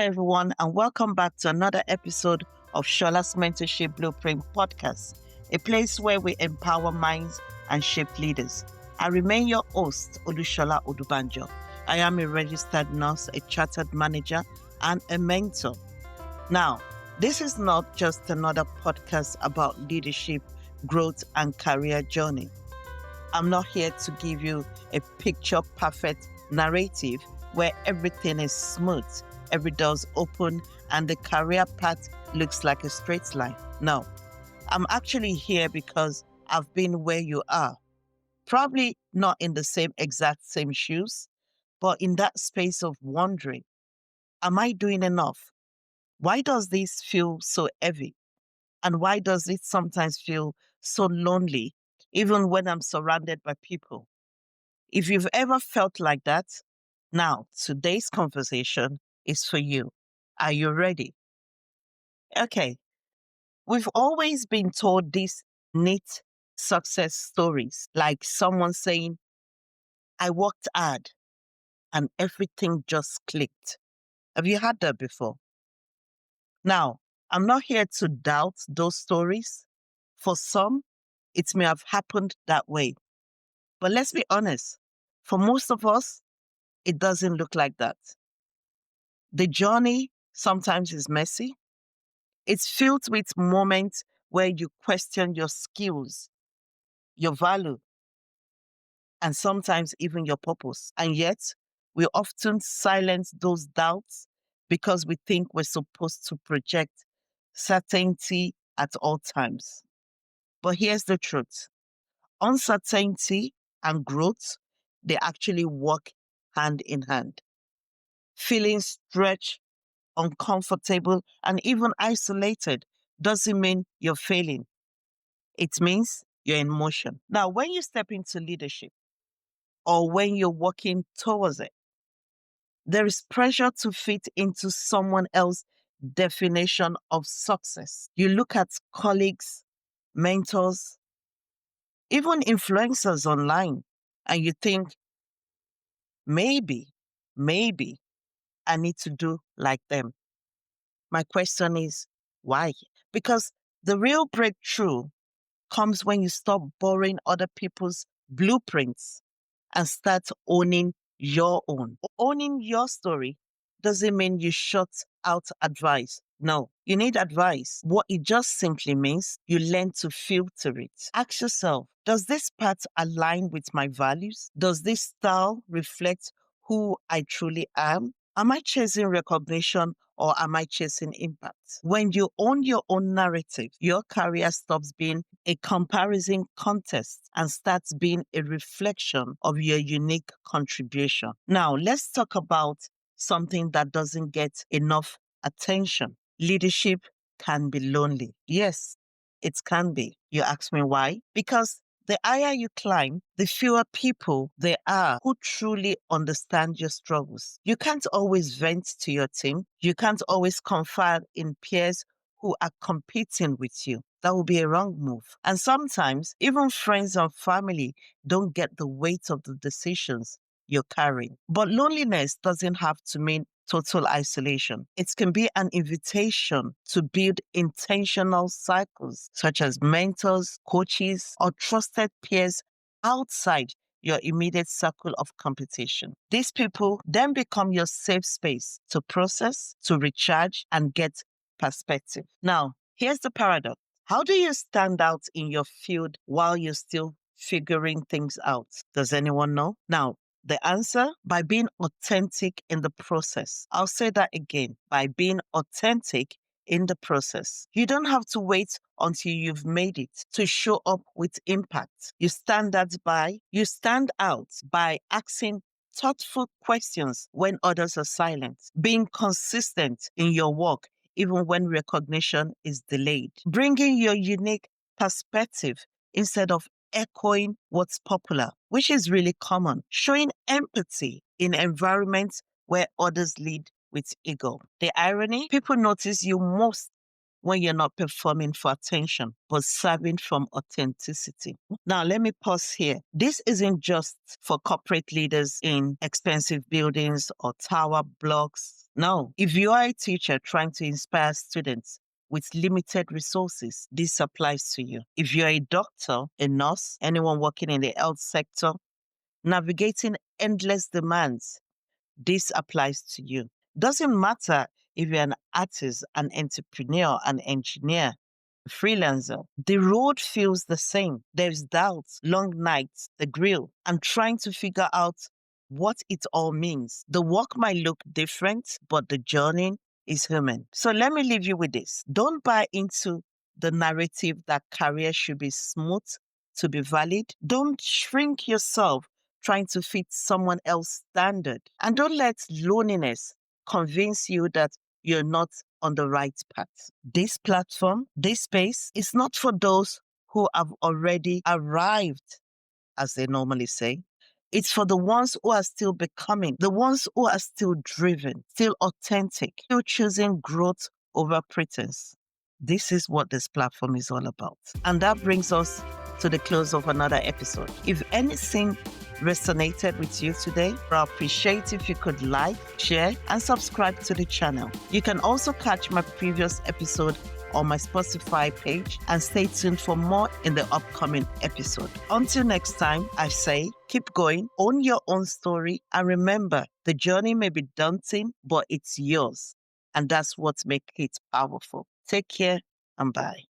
everyone, and welcome back to another episode of Shola's Mentorship Blueprint Podcast, a place where we empower minds and shape leaders. I remain your host, Olushola Odubanjo. I am a registered nurse, a chartered manager, and a mentor. Now, this is not just another podcast about leadership, growth, and career journey. I'm not here to give you a picture-perfect narrative where everything is smooth, every door's open, and the career path looks like a straight line. No, I'm actually here because I've been where you are. Probably not in the same shoes, but in that space of wondering, am I doing enough? Why does this feel so heavy? And why does it sometimes feel so lonely, even when I'm surrounded by people? If you've ever felt like that, now today's conversation is for you. Are you ready? Okay, we've always been told these neat success stories, like someone saying, I worked hard and everything just clicked. Have you heard that before? Now, I'm not here to doubt those stories. For some, it may have happened that way. But let's be honest, for most of us, it doesn't look like that. The journey sometimes is messy. It's filled with moments where you question your skills, your value, and sometimes even your purpose. And yet, we often silence those doubts because we think we're supposed to project certainty at all times. But here's the truth. Uncertainty and growth, they actually work hand in hand. Feeling stretched, uncomfortable, and even isolated doesn't mean you're failing. It means you're in motion. Now, when you step into leadership or when you're working towards it, there is pressure to fit into someone else's definition of success. You look at colleagues, mentors, even influencers online, and you think, maybe I need to do like them. My question is, why? Because the real breakthrough comes when you stop borrowing other people's blueprints and start owning your own. Owning your story doesn't mean you shut out advice. No, you need advice. What it just simply means you learn to filter it. Ask yourself, does this path align with my values? Does this style reflect who I truly am? Am I chasing recognition or am I chasing impact? When you own your own narrative, your career stops being a comparison contest and starts being a reflection of your unique contribution. Now, let's talk about something that doesn't get enough attention. Leadership can be lonely. Yes, it can be. You ask me why? Because the higher you climb, the fewer people there are who truly understand your struggles. You can't always vent to your team. You can't always confide in peers who are competing with you. That would be a wrong move. And sometimes even friends and family don't get the weight of the decisions you're carrying. But loneliness doesn't have to mean total isolation. It can be an invitation to build intentional cycles, such as mentors, coaches, or trusted peers outside your immediate circle of competition. These people then become your safe space to process, to recharge, and get perspective. Now, here's the paradox. How do you stand out in your field while you're still figuring things out? Does anyone know? Now, the answer, by being authentic in the process. I'll say that again, by being authentic in the process. You don't have to wait until you've made it to show up with impact. You stand out by asking thoughtful questions when others are silent, being consistent in your work even when recognition is delayed, bringing your unique perspective instead of echoing what's popular, which is really common, showing empathy in environments where others lead with ego. The irony, people notice you most when you're not performing for attention, but serving from authenticity. Now, let me pause here. This isn't just for corporate leaders in expensive buildings or tower blocks. No, if you are a teacher trying to inspire students with limited resources, this applies to you. If you're a doctor, a nurse, anyone working in the health sector, navigating endless demands, this applies to you. Doesn't matter if you're an artist, an entrepreneur, an engineer, a freelancer. The road feels the same. There's doubts, long nights, the grill. I'm trying to figure out what it all means. The work might look different, but the journey is human. So let me leave you with this. Don't buy into the narrative that career should be smooth to be valid. Don't shrink yourself trying to fit someone else's standard. And don't let loneliness convince you that you're not on the right path. This platform, this space is not for those who have already arrived, as they normally say. It's for the ones who are still becoming, the ones who are still driven, still authentic, still choosing growth over pretense. This is what this platform is all about. And that brings us to the close of another episode. If anything resonated with you today, I appreciate if you could like, share, and subscribe to the channel. You can also catch my previous episode on my Spotify page and stay tuned for more in the upcoming episode. Until next time, I say keep going, own your own story, and remember, the journey may be daunting, but it's yours. And that's what makes it powerful. Take care and bye.